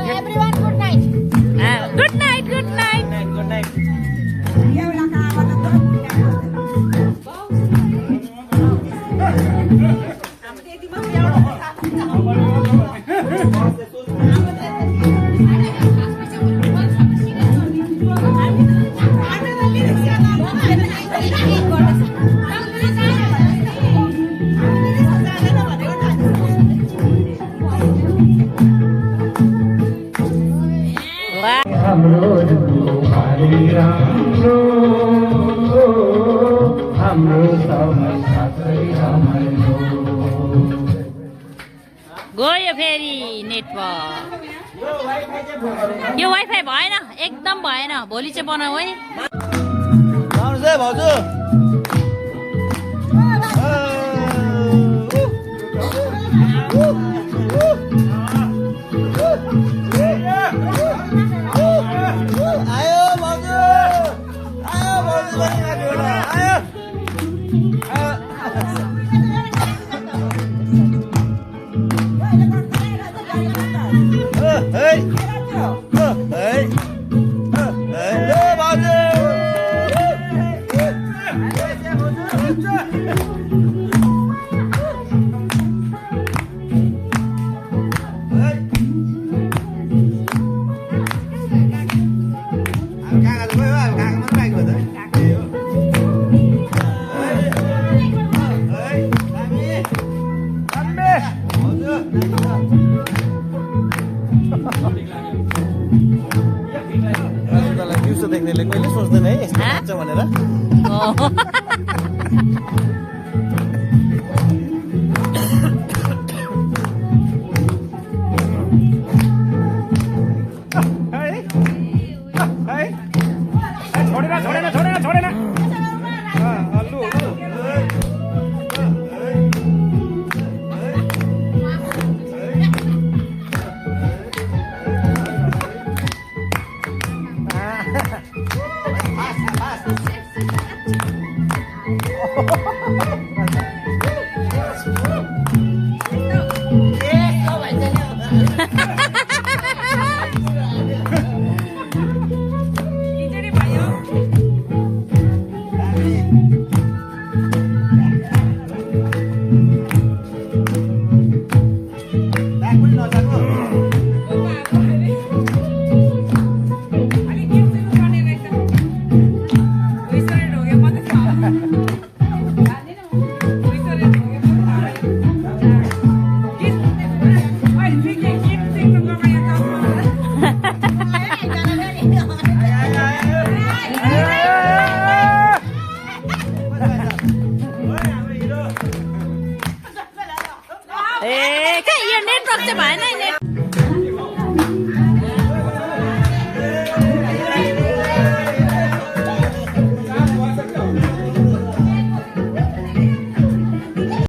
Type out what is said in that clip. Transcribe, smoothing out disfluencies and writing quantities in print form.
Everyone, good night. Good night, good night. Good night. गयो फेरि network यो wifi भएन एकदम भएन भोलि चाहिँ बनाऊ है भाउजू आयो भाउजू आयो देख्नेले कहिले सोच्दैन है यस्तो हुन्छ भनेर ए के यो नेटवर्क चाहिँ भएन नेट